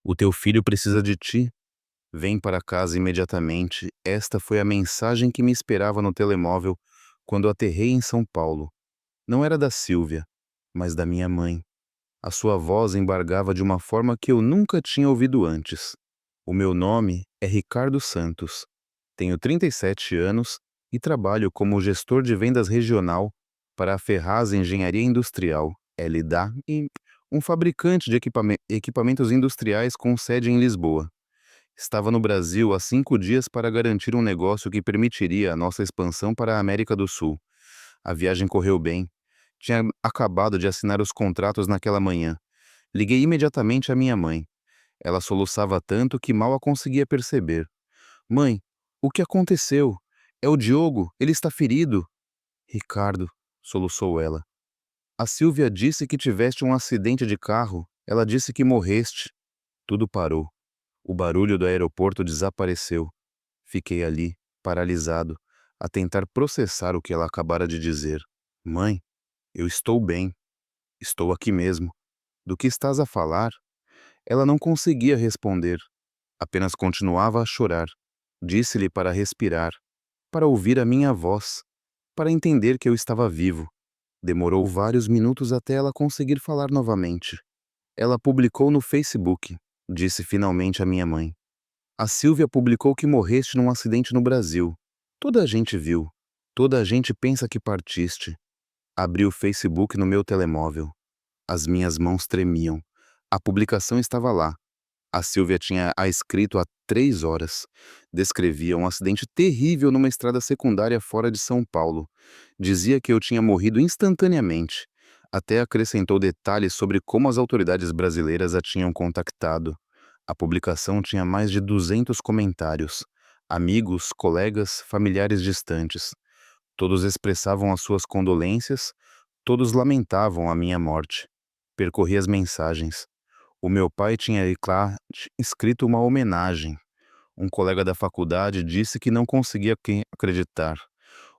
O teu filho precisa de ti. Vem para casa imediatamente. Esta foi a mensagem que me esperava no telemóvel quando aterrei em São Paulo. Não era da Sílvia, mas da minha mãe. A sua voz embargava de uma forma que eu nunca tinha ouvido antes. O meu nome é Ricardo Santos. Tenho 37 anos e trabalho como gestor de vendas regional para a Ferraz Engenharia Industrial, LDA, um fabricante de equipamentos industriais com sede em Lisboa. Estava no Brasil há 5 dias para garantir um negócio que permitiria a nossa expansão para a América do Sul. A viagem correu bem. Tinha acabado de assinar os contratos naquela manhã. Liguei imediatamente à minha mãe. Ela soluçava tanto que mal a conseguia perceber. Mãe, o que aconteceu? É o Diogo, ele está ferido. Ricardo, soluçou ela. A Sílvia disse que tiveste um acidente de carro. Ela disse que morreste. Tudo parou. O barulho do aeroporto desapareceu. Fiquei ali, paralisado, a tentar processar o que ela acabara de dizer. Mãe, eu estou bem. Estou aqui mesmo. Do que estás a falar? Ela não conseguia responder. Apenas continuava a chorar. Disse-lhe para respirar, para ouvir a minha voz, para entender que eu estava vivo. Demorou vários minutos até ela conseguir falar novamente. Ela publicou no Facebook, disse finalmente à minha mãe. A Sílvia publicou que morreste num acidente no Brasil. Toda a gente viu. Toda a gente pensa que partiste. Abri o Facebook no meu telemóvel. As minhas mãos tremiam. A publicação estava lá. A Sílvia tinha a escrito há 3 horas. Descrevia um acidente terrível numa estrada secundária fora de São Paulo. Dizia que eu tinha morrido instantaneamente. Até acrescentou detalhes sobre como as autoridades brasileiras a tinham contactado. A publicação tinha mais de 200 comentários. Amigos, colegas, familiares distantes. Todos expressavam as suas condolências, todos lamentavam a minha morte. Percorri as mensagens. O meu pai tinha lá escrito uma homenagem. Um colega da faculdade disse que não conseguia acreditar.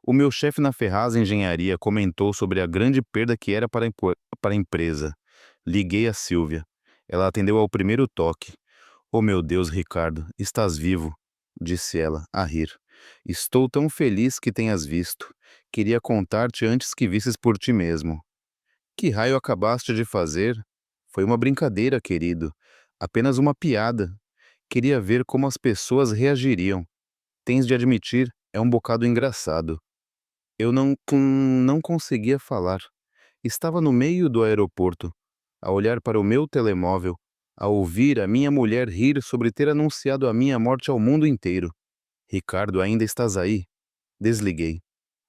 O meu chefe na Ferraz Engenharia comentou sobre a grande perda que era para a empresa. Liguei a Sílvia. Ela atendeu ao primeiro toque. Oh meu Deus, Ricardo, estás vivo, disse ela, a rir. Estou tão feliz que tenhas visto. Queria contar-te antes que visses por ti mesmo. Que raio acabaste de fazer? Foi uma brincadeira, querido. Apenas uma piada. Queria ver como as pessoas reagiriam. Tens de admitir, é um bocado engraçado. Eu não conseguia falar. Estava no meio do aeroporto, a olhar para o meu telemóvel, a ouvir a minha mulher rir sobre ter anunciado a minha morte ao mundo inteiro. Ricardo, ainda estás aí? Desliguei.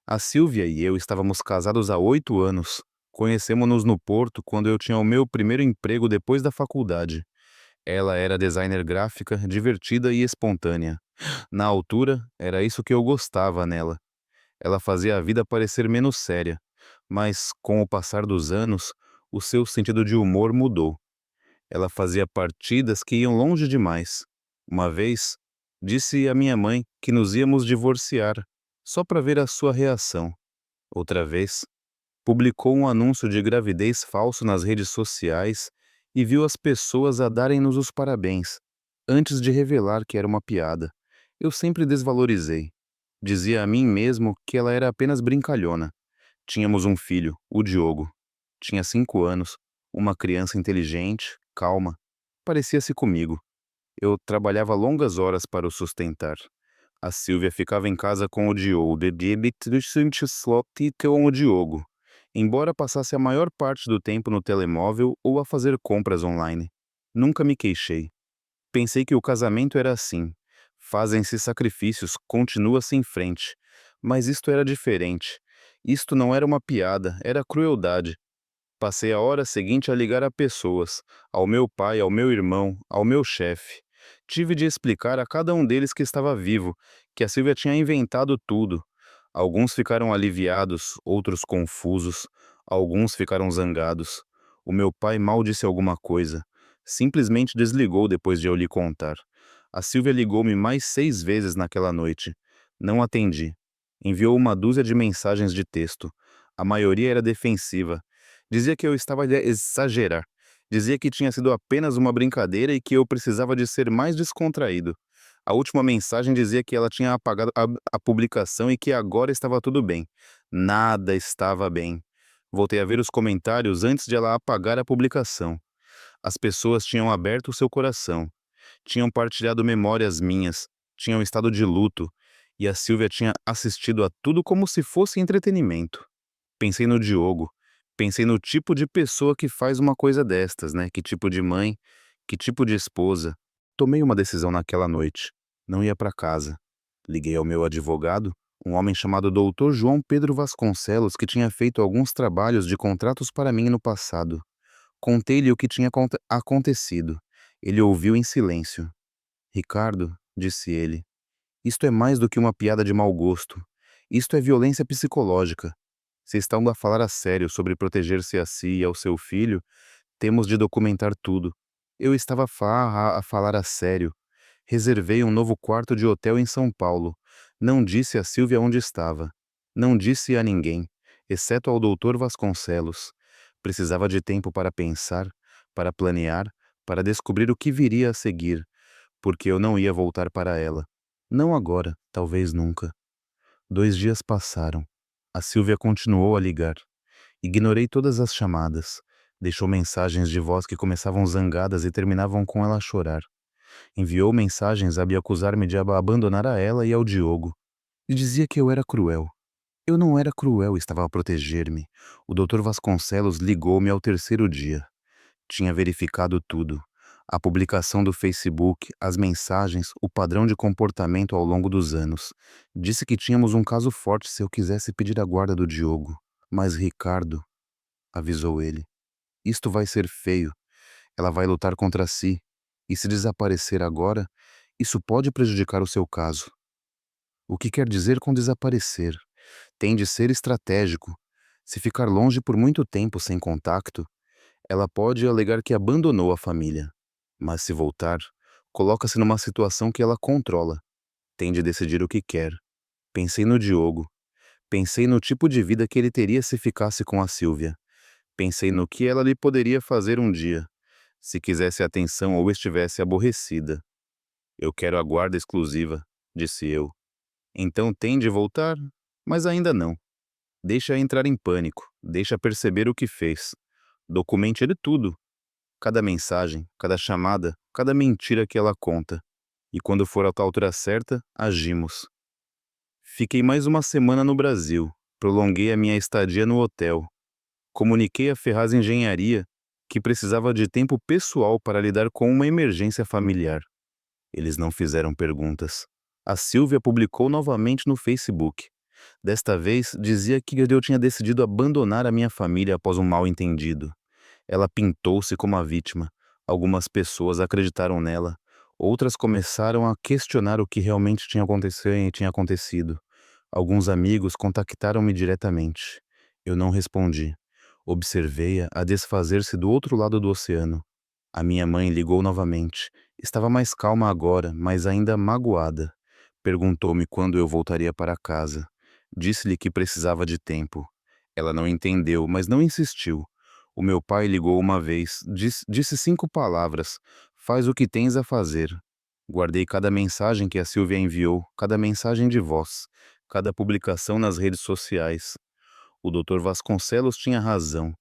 A Sílvia e eu estávamos casados há 8 anos. Conhecemos-nos no Porto quando eu tinha o meu primeiro emprego depois da faculdade. Ela era designer gráfica, divertida e espontânea. Na altura, era isso que eu gostava nela. Ela fazia a vida parecer menos séria, mas, com o passar dos anos, o seu sentido de humor mudou. Ela fazia partidas que iam longe demais. Uma vez, disse à minha mãe que nos íamos divorciar, só para ver a sua reação. Outra vez, publicou um anúncio de gravidez falso nas redes sociais e viu as pessoas a darem-nos os parabéns, antes de revelar que era uma piada. Eu sempre desvalorizei. Dizia a mim mesmo que ela era apenas brincalhona. Tínhamos um filho, o Diogo. Tinha 5 anos, uma criança inteligente, calma. Parecia-se comigo. Eu trabalhava longas horas para o sustentar. A Sílvia ficava em casa com o Diogo, com o Diogo, embora passasse a maior parte do tempo no telemóvel ou a fazer compras online. Nunca me queixei. Pensei que o casamento era assim. Fazem-se sacrifícios, continua-se em frente. Mas isto era diferente. Isto não era uma piada, era crueldade. Passei a hora seguinte a ligar a pessoas, ao meu pai, ao meu irmão, ao meu chefe. Tive de explicar a cada um deles que estava vivo, que a Sílvia tinha inventado tudo. Alguns ficaram aliviados, outros confusos, alguns ficaram zangados. O meu pai mal disse alguma coisa. Simplesmente desligou depois de eu lhe contar. A Sílvia ligou-me mais 6 vezes naquela noite. Não atendi. Enviou uma dúzia de mensagens de texto. A maioria era defensiva. Dizia que eu estava a exagerar. Dizia que tinha sido apenas uma brincadeira e que eu precisava de ser mais descontraído. A última mensagem dizia que ela tinha apagado a publicação e que agora estava tudo bem. Nada estava bem. Voltei a ver os comentários antes de ela apagar a publicação. As pessoas tinham aberto seu coração, tinham partilhado memórias minhas, tinham estado de luto, e a Silvia tinha assistido a tudo como se fosse entretenimento. Pensei no Diogo, pensei no tipo de pessoa que faz uma coisa destas, né? Que tipo de mãe, que tipo de esposa. Tomei uma decisão naquela noite. Não ia para casa. Liguei ao meu advogado, um homem chamado Dr. João Pedro Vasconcelos, que tinha feito alguns trabalhos de contratos para mim no passado. Contei-lhe o que tinha acontecido. Ele ouviu em silêncio. Ricardo, disse ele, isto é mais do que uma piada de mau gosto. Isto é violência psicológica. Se estão a falar a sério sobre proteger-se a si e ao seu filho, temos de documentar tudo. Eu estava a falar a sério. Reservei um novo quarto de hotel em São Paulo. Não disse a Silvia onde estava. Não disse a ninguém, exceto ao doutor Vasconcelos. Precisava de tempo para pensar, para planear, para descobrir o que viria a seguir, porque eu não ia voltar para ela. Não agora, talvez nunca. 2 dias passaram. A Silvia continuou a ligar. Ignorei todas as chamadas. Deixou mensagens de voz que começavam zangadas e terminavam com ela a chorar. Enviou mensagens a me acusar-me de abandonar a ela e ao Diogo. E dizia que eu era cruel. Eu não era cruel, estava a proteger-me. O Dr. Vasconcelos ligou-me ao terceiro dia. Tinha verificado tudo. A publicação do Facebook, as mensagens, o padrão de comportamento ao longo dos anos. Disse que tínhamos um caso forte se eu quisesse pedir a guarda do Diogo. Mas Ricardo, avisou ele, isto vai ser feio. Ela vai lutar contra si. E se desaparecer agora, isso pode prejudicar o seu caso. O que quer dizer com desaparecer? Tem de ser estratégico. Se ficar longe por muito tempo sem contato, ela pode alegar que abandonou a família. Mas se voltar, coloca-se numa situação que ela controla. Tem de decidir o que quer. Pensei no Diogo. Pensei no tipo de vida que ele teria se ficasse com a Silvia. Pensei no que ela lhe poderia fazer um dia, se quisesse atenção ou estivesse aborrecida. Eu quero a guarda exclusiva, disse eu. Então tem de voltar? Mas ainda não. Deixa entrar em pânico, deixa perceber o que fez. Documente ele tudo. Cada mensagem, cada chamada, cada mentira que ela conta. E quando for a altura certa, agimos. Fiquei mais uma semana no Brasil. Prolonguei a minha estadia no hotel. Comuniquei a Ferraz Engenharia que precisava de tempo pessoal para lidar com uma emergência familiar. Eles não fizeram perguntas. A Silvia publicou novamente no Facebook. Desta vez, dizia que eu tinha decidido abandonar a minha família após um mal-entendido. Ela pintou-se como a vítima. Algumas pessoas acreditaram nela. Outras começaram a questionar o que realmente tinha acontecido. Alguns amigos contactaram-me diretamente. Eu não respondi. Observei-a a desfazer-se do outro lado do oceano. A minha mãe ligou novamente. Estava mais calma agora, mas ainda magoada. Perguntou-me quando eu voltaria para casa. Disse-lhe que precisava de tempo. Ela não entendeu, mas não insistiu. O meu pai ligou uma vez, disse 5 palavras. Faz o que tens a fazer. Guardei cada mensagem que a Silvia enviou, cada mensagem de voz, cada publicação nas redes sociais. O Dr. Vasconcelos tinha razão.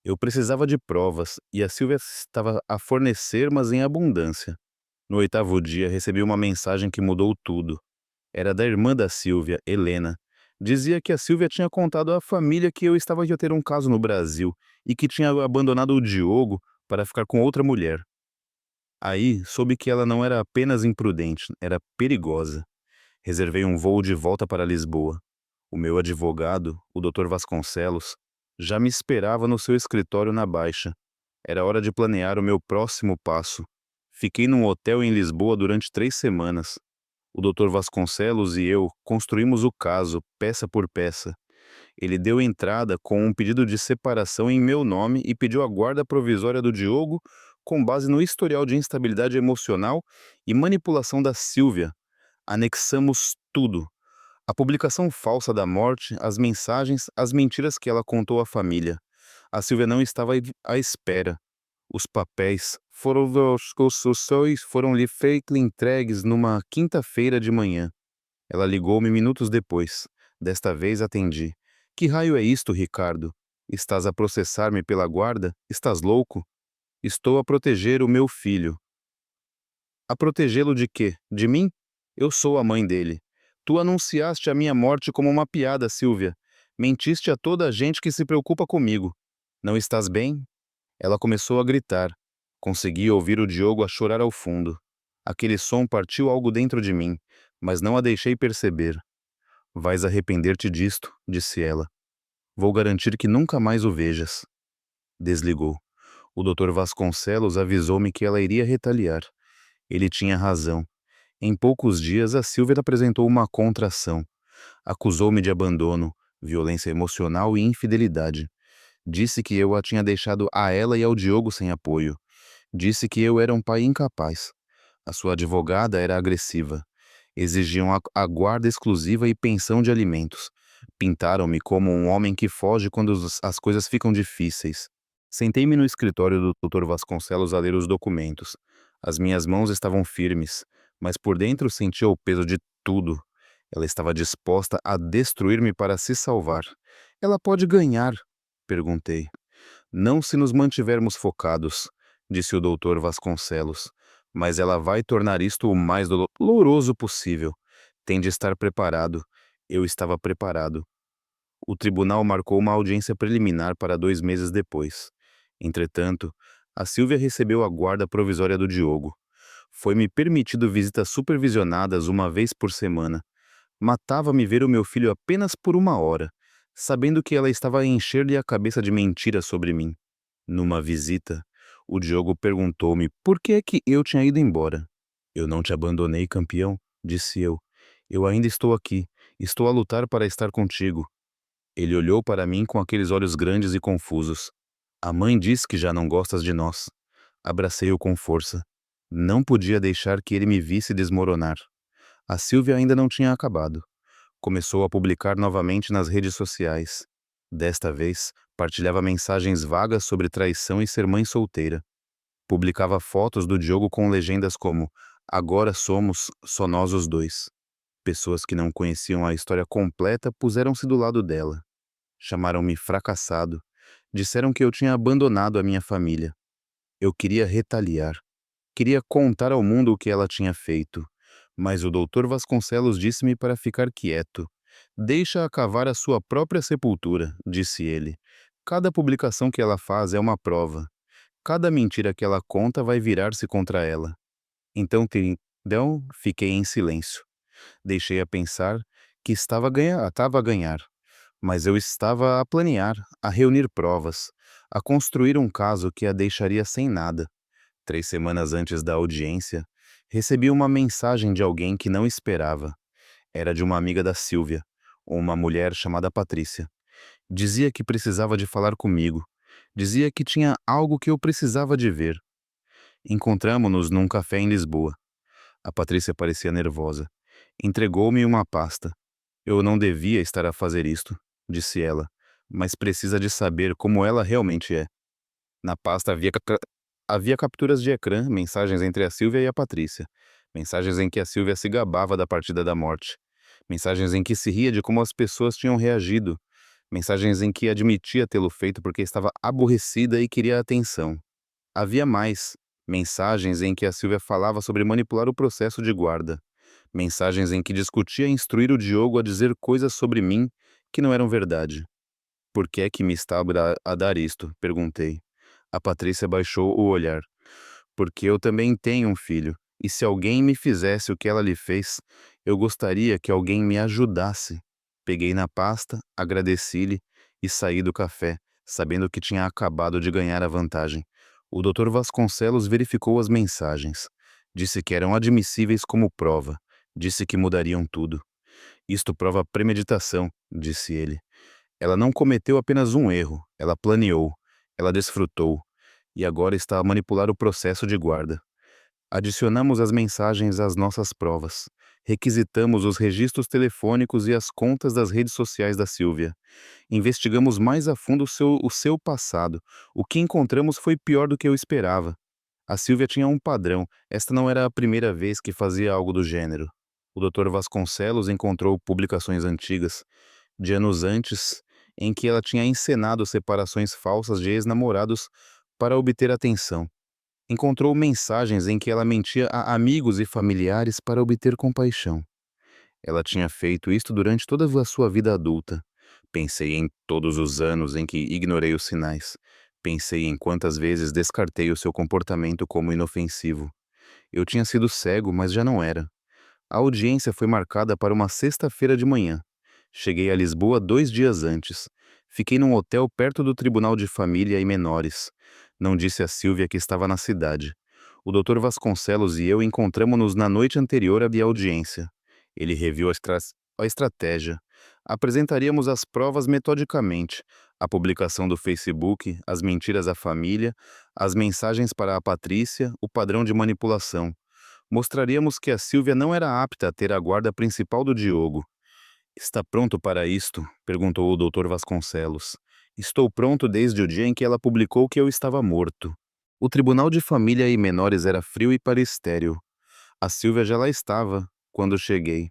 Eu precisava de provas, e a Silvia estava a fornecer, mas em abundância. No 8º dia, recebi uma mensagem que mudou tudo. Era da irmã da Silvia, Helena. Dizia que a Silvia tinha contado à família que eu estava a ter um caso no Brasil e que tinha abandonado o Diogo para ficar com outra mulher. Aí, soube que ela não era apenas imprudente, era perigosa. Reservei um voo de volta para Lisboa. O meu advogado, o Dr. Vasconcelos, já me esperava no seu escritório na Baixa. Era hora de planear o meu próximo passo. Fiquei num hotel em Lisboa durante 3 semanas. O Dr. Vasconcelos e eu construímos o caso, peça por peça. Ele deu entrada com um pedido de separação em meu nome e pediu a guarda provisória do Diogo com base no historial de instabilidade emocional e manipulação da Silvia. Anexamos tudo. A publicação falsa da morte, as mensagens, as mentiras que ela contou à família. A Silvia não estava à espera. Os papéis foram-lhe entregues numa quinta-feira de manhã. Ela ligou-me minutos depois. Desta vez atendi. Que raio é isto, Ricardo? Estás a processar-me pela guarda? Estás louco? Estou a proteger o meu filho. A protegê-lo de quê? De mim? Eu sou a mãe dele. Tu anunciaste a minha morte como uma piada, Silvia. Mentiste a toda a gente que se preocupa comigo. Não estás bem? Ela começou a gritar. Consegui ouvir o Diogo a chorar ao fundo. Aquele som partiu algo dentro de mim, mas não a deixei perceber. Vais arrepender-te disto, disse ela. Vou garantir que nunca mais o vejas. Desligou. O Dr. Vasconcelos avisou-me que ela iria retaliar. Ele tinha razão. Em poucos dias, a Silvia apresentou uma contração. Acusou-me de abandono, violência emocional e infidelidade. Disse que eu a tinha deixado a ela e ao Diogo sem apoio. Disse que eu era um pai incapaz. A sua advogada era agressiva. Exigiam a guarda exclusiva e pensão de alimentos. Pintaram-me como um homem que foge quando as coisas ficam difíceis. Sentei-me no escritório do Dr. Vasconcelos a ler os documentos. As minhas mãos estavam firmes, mas por dentro sentia o peso de tudo. Ela estava disposta a destruir-me para se salvar. Ela pode ganhar? Perguntei. Não se nos mantivermos focados, disse o Dr. Vasconcelos. Mas ela vai tornar isto o mais doloroso possível. Tem de estar preparado. Eu estava preparado. O tribunal marcou uma audiência preliminar para 2 meses depois. Entretanto, a Silvia recebeu a guarda provisória do Diogo. Foi-me permitido visitas supervisionadas uma vez por semana. Matava-me ver o meu filho apenas por 1 hora, sabendo que ela estava a encher-lhe a cabeça de mentiras sobre mim. Numa visita, o Diogo perguntou-me por que é que eu tinha ido embora. Eu não te abandonei, campeão, disse eu. Eu ainda estou aqui. Estou a lutar para estar contigo. Ele olhou para mim com aqueles olhos grandes e confusos. A mãe diz que já não gostas de nós. Abracei-o com força. Não podia deixar que ele me visse desmoronar. A Silvia ainda não tinha acabado. Começou a publicar novamente nas redes sociais. Desta vez, partilhava mensagens vagas sobre traição e ser mãe solteira. Publicava fotos do Diogo com legendas como "Agora somos só nós os dois". Pessoas que não conheciam a história completa puseram-se do lado dela. Chamaram-me fracassado. Disseram que eu tinha abandonado a minha família. Eu queria retaliar. Queria contar ao mundo o que ela tinha feito. Mas o Dr. Vasconcelos disse-me para ficar quieto. Deixa-a cavar a sua própria sepultura, disse ele. Cada publicação que ela faz é uma prova. Cada mentira que ela conta vai virar-se contra ela. Então fiquei em silêncio. Deixei a pensar que estava a ganhar. Mas eu estava a planear, a reunir provas, a construir um caso que a deixaria sem nada. 3 semanas antes da audiência, recebi uma mensagem de alguém que não esperava. Era de uma amiga da Silvia, uma mulher chamada Patrícia. Dizia que precisava de falar comigo. Dizia que tinha algo que eu precisava de ver. Encontramo-nos num café em Lisboa. A Patrícia parecia nervosa. Entregou-me uma pasta. Eu não devia estar a fazer isto, disse ela, mas precisa de saber como ela realmente é. Na pasta havia capturas de ecrã, mensagens entre a Silvia e a Patrícia. Mensagens em que a Silvia se gabava da partida da morte. Mensagens em que se ria de como as pessoas tinham reagido. Mensagens em que admitia tê-lo feito porque estava aborrecida e queria atenção. Havia mais. Mensagens em que a Silvia falava sobre manipular o processo de guarda. Mensagens em que discutia instruir o Diogo a dizer coisas sobre mim que não eram verdade. Por que é que me está a dar isto? Perguntei. A Patrícia baixou o olhar. Porque eu também tenho um filho, e se alguém me fizesse o que ela lhe fez, eu gostaria que alguém me ajudasse. Peguei na pasta, agradeci-lhe e saí do café, sabendo que tinha acabado de ganhar a vantagem. O Dr. Vasconcelos verificou as mensagens. Disse que eram admissíveis como prova. Disse que mudariam tudo. Isto prova premeditação, disse ele. Ela não cometeu apenas um erro, ela planeou, ela desfrutou, e agora está a manipular o processo de guarda. Adicionamos as mensagens às nossas provas. Requisitamos os registros telefônicos e as contas das redes sociais da Silvia. Investigamos mais a fundo o seu passado. O que encontramos foi pior do que eu esperava. A Silvia tinha um padrão. Esta não era a primeira vez que fazia algo do gênero. O Dr. Vasconcelos encontrou publicações antigas, de anos antes, em que ela tinha encenado separações falsas de ex-namorados para obter atenção. Encontrou mensagens em que ela mentia a amigos e familiares para obter compaixão. Ela tinha feito isto durante toda a sua vida adulta. Pensei em todos os anos em que ignorei os sinais. Pensei em quantas vezes descartei o seu comportamento como inofensivo. Eu tinha sido cego, mas já não era. A audiência foi marcada para uma sexta-feira de manhã. Cheguei a Lisboa 2 dias antes. Fiquei num hotel perto do Tribunal de Família e Menores. Não disse a Sílvia que estava na cidade. O Dr. Vasconcelos e eu encontramo-nos na noite anterior à audiência. Ele reviu a estratégia. Apresentaríamos as provas metodicamente. A publicação do Facebook, as mentiras à família, as mensagens para a Patrícia, o padrão de manipulação. Mostraríamos que a Sílvia não era apta a ter a guarda principal do Diogo. "Está pronto para isto?" perguntou o Dr. Vasconcelos. "Estou pronto desde o dia em que ela publicou que eu estava morto." O Tribunal de Família e Menores era frio e estéril. A Sílvia já lá estava, quando cheguei.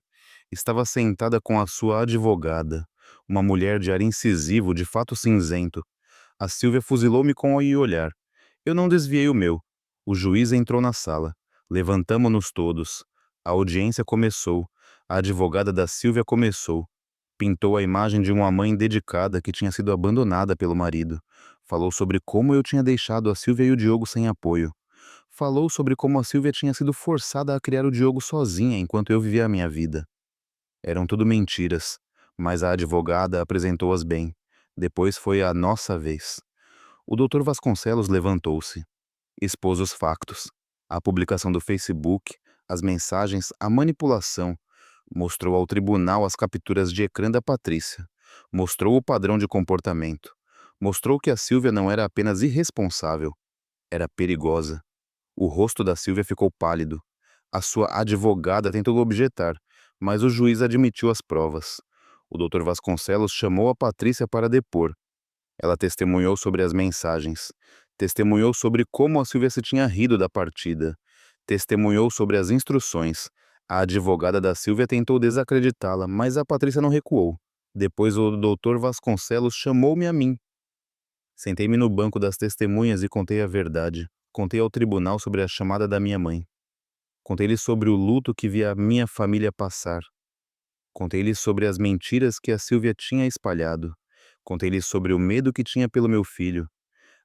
Estava sentada com a sua advogada, uma mulher de ar incisivo, de fato cinzento. A Sílvia fuzilou-me com o olhar. Eu não desviei o meu. O juiz entrou na sala. Levantamo-nos todos. A audiência começou. A advogada da Sílvia começou. Pintou a imagem de uma mãe dedicada que tinha sido abandonada pelo marido. Falou sobre como eu tinha deixado a Sílvia e o Diogo sem apoio. Falou sobre como a Sílvia tinha sido forçada a criar o Diogo sozinha enquanto eu vivia a minha vida. Eram tudo mentiras, mas a advogada apresentou-as bem. Depois foi a nossa vez. O Dr. Vasconcelos levantou-se. Expôs os factos. A publicação do Facebook, as mensagens, a manipulação. Mostrou ao tribunal as capturas de ecrã da Patrícia. Mostrou o padrão de comportamento. Mostrou que a Sílvia não era apenas irresponsável, era perigosa. O rosto da Sílvia ficou pálido. A sua advogada tentou objetar, mas o juiz admitiu as provas. O Dr. Vasconcelos chamou a Patrícia para depor. Ela testemunhou sobre as mensagens. Testemunhou sobre como a Sílvia se tinha rido da partida. Testemunhou sobre as instruções. A advogada da Sílvia tentou desacreditá-la, mas a Patrícia não recuou. Depois o Dr. Vasconcelos chamou-me a mim. Sentei-me no banco das testemunhas e contei a verdade. Contei ao tribunal sobre a chamada da minha mãe. Contei-lhe sobre o luto que via a minha família passar. Contei-lhe sobre as mentiras que a Sílvia tinha espalhado. Contei-lhe sobre o medo que tinha pelo meu filho.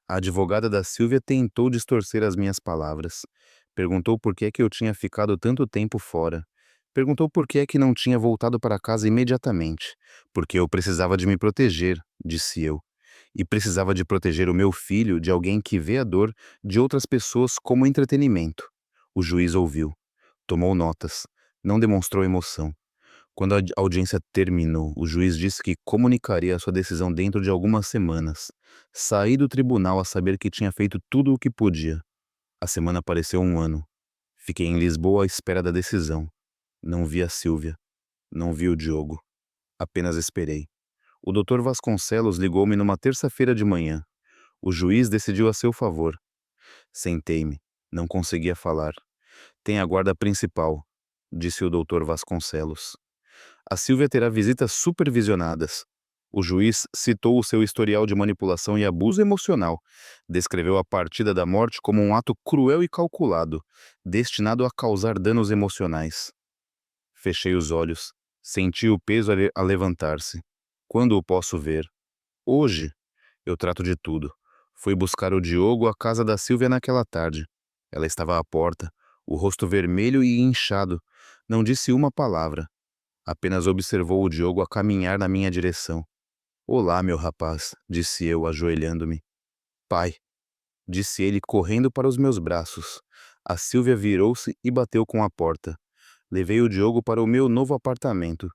A advogada da Sílvia tentou distorcer as minhas palavras. Perguntou por que é que eu tinha ficado tanto tempo fora. Perguntou por que é que não tinha voltado para casa imediatamente. Porque eu precisava de me proteger, disse eu. E precisava de proteger o meu filho de alguém que vê a dor de outras pessoas como entretenimento. O juiz ouviu. Tomou notas. Não demonstrou emoção. Quando a audiência terminou, o juiz disse que comunicaria a sua decisão dentro de algumas semanas. Saí do tribunal a saber que tinha feito tudo o que podia. A semana pareceu um ano. Fiquei em Lisboa à espera da decisão. Não vi a Sílvia. Não vi o Diogo. Apenas esperei. O Dr. Vasconcelos ligou-me numa terça-feira de manhã. O juiz decidiu a seu favor. Sentei-me. Não conseguia falar. "Tem a guarda principal", disse o Dr. Vasconcelos. "A Sílvia terá visitas supervisionadas." O juiz citou o seu historial de manipulação e abuso emocional. Descreveu a partida da morte como um ato cruel e calculado, destinado a causar danos emocionais. Fechei os olhos. Senti o peso a levantar-se. "Quando o posso ver?" "Hoje." "Eu trato de tudo." Fui buscar o Diogo à casa da Sílvia naquela tarde. Ela estava à porta, o rosto vermelho e inchado. Não disse uma palavra. Apenas observou o Diogo a caminhar na minha direção. "Olá, meu rapaz", disse eu, ajoelhando-me. "Pai", disse ele, correndo para os meus braços. A Sílvia virou-se e bateu com a porta. Levei o Diogo para o meu novo apartamento.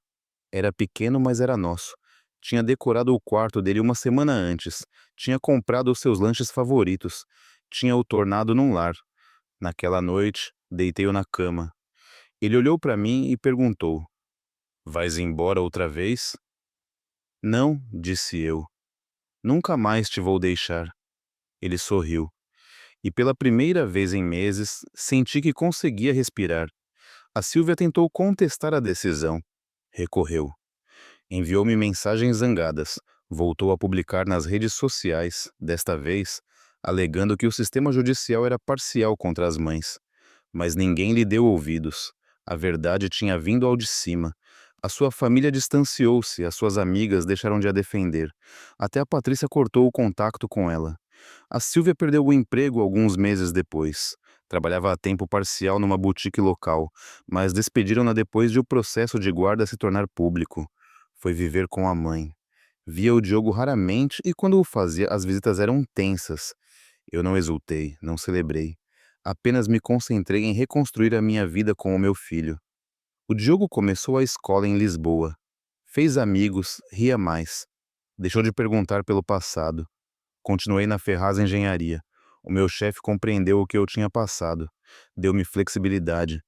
Era pequeno, mas era nosso. Tinha decorado o quarto dele uma semana antes. Tinha comprado os seus lanches favoritos. Tinha o tornado num lar. Naquela noite, deitei-o na cama. Ele olhou para mim e perguntou: Vais embora outra vez? Não, disse eu. Nunca mais te vou deixar. Ele sorriu. E pela primeira vez em meses, senti que conseguia respirar. A Silvia tentou contestar a decisão. Recorreu. Enviou-me mensagens zangadas. Voltou a publicar nas redes sociais, desta vez, alegando que o sistema judicial era parcial contra as mães. Mas ninguém lhe deu ouvidos. A verdade tinha vindo ao de cima. A sua família distanciou-se, as suas amigas deixaram de a defender. Até a Patrícia cortou o contato com ela. A Silvia perdeu o emprego alguns meses depois. Trabalhava a tempo parcial numa boutique local, mas despediram-na depois de o processo de guarda se tornar público. Foi viver com a mãe. Via o Diogo raramente e quando o fazia, as visitas eram tensas. Eu não exultei, não celebrei. Apenas me concentrei em reconstruir a minha vida com o meu filho. O Diogo começou a escola em Lisboa. Fez amigos, ria mais. Deixou de perguntar pelo passado. Continuei na Ferraz Engenharia. O meu chefe compreendeu o que eu tinha passado. Deu-me flexibilidade.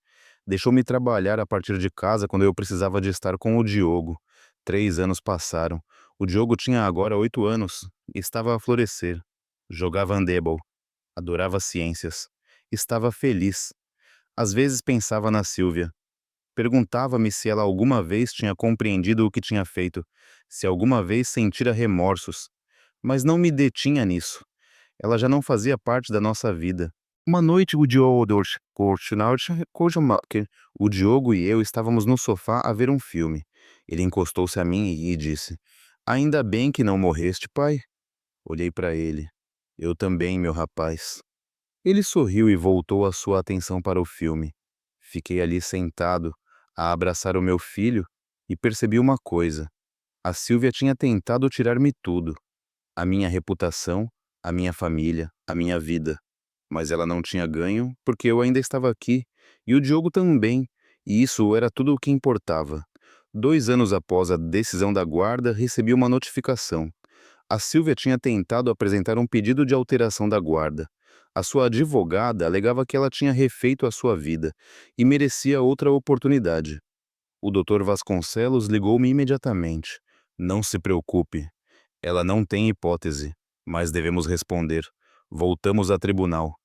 Deixou-me trabalhar a partir de casa quando eu precisava de estar com o Diogo. 3 anos passaram. O Diogo tinha agora 8 anos e estava a florescer. Jogava handebol. Adorava ciências. Estava feliz. Às vezes pensava na Silvia. Perguntava-me se ela alguma vez tinha compreendido o que tinha feito, se alguma vez sentira remorsos. Mas não me detinha nisso. Ela já não fazia parte da nossa vida. Uma noite o Diogo e eu estávamos no sofá a ver um filme. Ele encostou-se a mim e disse: Ainda bem que não morreste, pai. Olhei para ele. Eu também, meu rapaz. Ele sorriu e voltou a sua atenção para o filme. Fiquei ali sentado, a abraçar o meu filho, e percebi uma coisa. A Silvia tinha tentado tirar-me tudo. A minha reputação, a minha família, a minha vida. Mas ela não tinha ganho porque eu ainda estava aqui, e o Diogo também, e isso era tudo o que importava. 2 anos após a decisão da guarda, recebi uma notificação. A Silvia tinha tentado apresentar um pedido de alteração da guarda. A sua advogada alegava que ela tinha refeito a sua vida e merecia outra oportunidade. O Dr. Vasconcelos ligou-me imediatamente. Não se preocupe. Ela não tem hipótese, mas devemos responder. Voltamos a tribunal.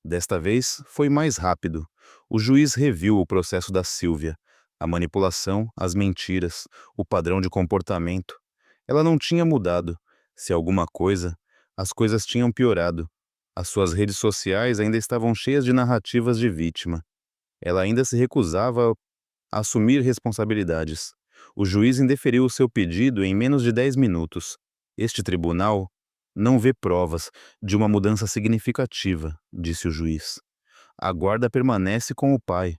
Desta vez, foi mais rápido. O juiz reviu o processo da Silvia. A manipulação, as mentiras, o padrão de comportamento. Ela não tinha mudado. Se alguma coisa, as coisas tinham piorado. As suas redes sociais ainda estavam cheias de narrativas de vítima. Ela ainda se recusava a assumir responsabilidades. O juiz indeferiu o seu pedido em menos de 10 minutos. Este tribunal não vê provas de uma mudança significativa, disse o juiz. A guarda permanece com o pai.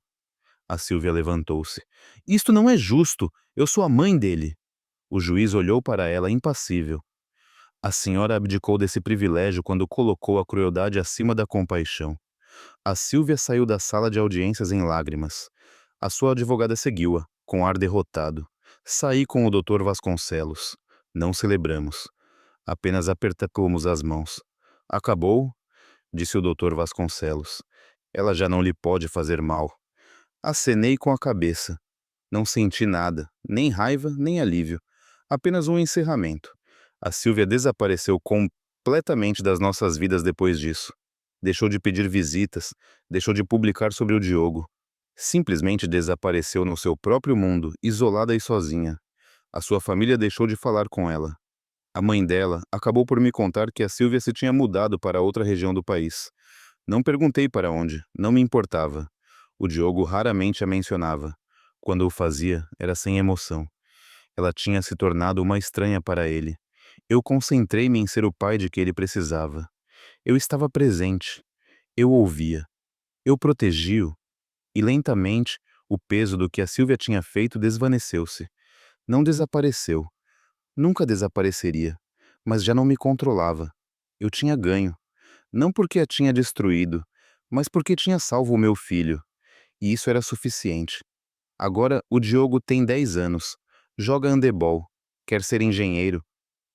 A Silvia levantou-se. Isto não é justo. Eu sou a mãe dele. O juiz olhou para ela impassível. A senhora abdicou desse privilégio quando colocou a crueldade acima da compaixão. A Silvia saiu da sala de audiências em lágrimas. A sua advogada seguiu-a, com ar derrotado. Saí com o Dr. Vasconcelos. Não celebramos. Apenas apertamos as mãos. Acabou? Disse o Dr. Vasconcelos. Ela já não lhe pode fazer mal. Acenei com a cabeça. Não senti nada, nem raiva, nem alívio. Apenas um encerramento. A Silvia desapareceu completamente das nossas vidas depois disso. Deixou de pedir visitas, deixou de publicar sobre o Diogo. Simplesmente desapareceu no seu próprio mundo, isolada e sozinha. A sua família deixou de falar com ela. A mãe dela acabou por me contar que a Silvia se tinha mudado para outra região do país. Não perguntei para onde, não me importava. O Diogo raramente a mencionava. Quando o fazia, era sem emoção. Ela tinha se tornado uma estranha para ele. Eu concentrei-me em ser o pai de que ele precisava. Eu estava presente. Eu ouvia. Eu protegi-o. E lentamente, o peso do que a Silvia tinha feito desvaneceu-se. Não desapareceu. Nunca desapareceria. Mas já não me controlava. Eu tinha ganho. Não porque a tinha destruído, mas porque tinha salvo o meu filho. E isso era suficiente. Agora o Diogo tem 10 anos. Joga handebol. Quer ser engenheiro.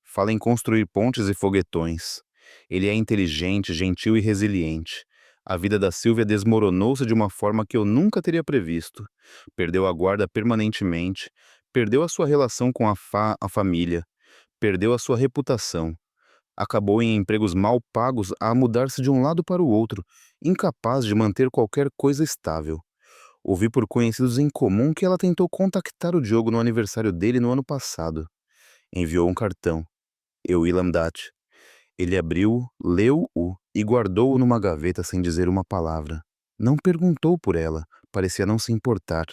Fala em construir pontes e foguetões. Ele é inteligente, gentil e resiliente. A vida da Silvia desmoronou-se de uma forma que eu nunca teria previsto. Perdeu a guarda permanentemente, perdeu a sua relação com a família, perdeu a sua reputação. Acabou em empregos mal pagos a mudar-se de um lado para o outro, incapaz de manter qualquer coisa estável. Ouvi por conhecidos em comum que ela tentou contactar o Diogo no aniversário dele no ano passado. Enviou um cartão. Eu Ilamdat. Ele abriu-o, leu-o e guardou-o numa gaveta sem dizer uma palavra. Não perguntou por ela, parecia não se importar.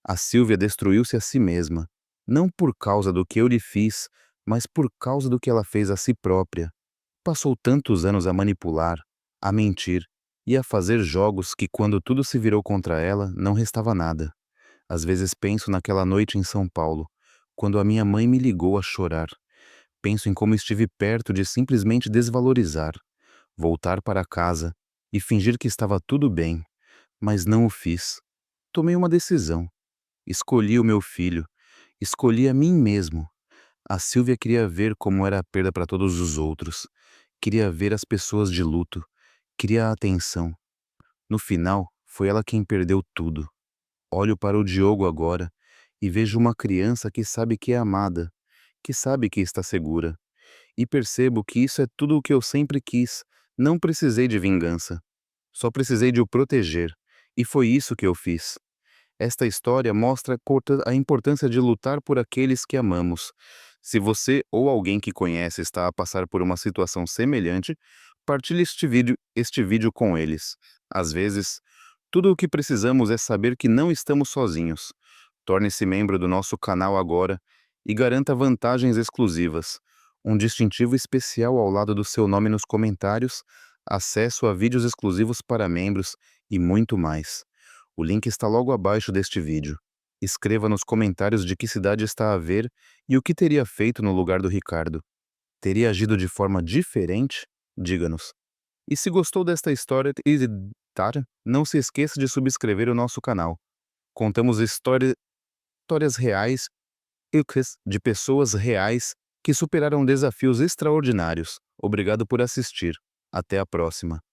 A Sílvia destruiu-se a si mesma, não por causa do que eu lhe fiz, mas por causa do que ela fez a si própria. Passou tantos anos a manipular, a mentir e a fazer jogos que, quando tudo se virou contra ela, não restava nada. Às vezes penso naquela noite em São Paulo, quando a minha mãe me ligou a chorar. Penso em como estive perto de simplesmente desvalorizar, voltar para casa e fingir que estava tudo bem, mas não o fiz. Tomei uma decisão. Escolhi o meu filho, escolhi a mim mesmo. A Sílvia queria ver como era a perda para todos os outros. Queria ver as pessoas de luto, queria a atenção. No final, foi ela quem perdeu tudo. Olho para o Diogo agora e vejo uma criança que sabe que é amada, que sabe que está segura. E percebo que isso é tudo o que eu sempre quis. Não precisei de vingança. Só precisei de o proteger. E foi isso que eu fiz. Esta história mostra a importância de lutar por aqueles que amamos. Se você ou alguém que conhece está a passar por uma situação semelhante, partilhe este vídeo com eles. Às vezes, tudo o que precisamos é saber que não estamos sozinhos. Torne-se membro do nosso canal agora e garanta vantagens exclusivas, um distintivo especial ao lado do seu nome nos comentários, acesso a vídeos exclusivos para membros e muito mais. O link está logo abaixo deste vídeo. Escreva nos comentários de que cidade está a ver e o que teria feito no lugar do Ricardo. Teria agido de forma diferente? Diga-nos. E se gostou desta história não se esqueça de subscrever o nosso canal. Contamos histórias reais de pessoas reais que superaram desafios extraordinários. Obrigado por assistir. Até a próxima.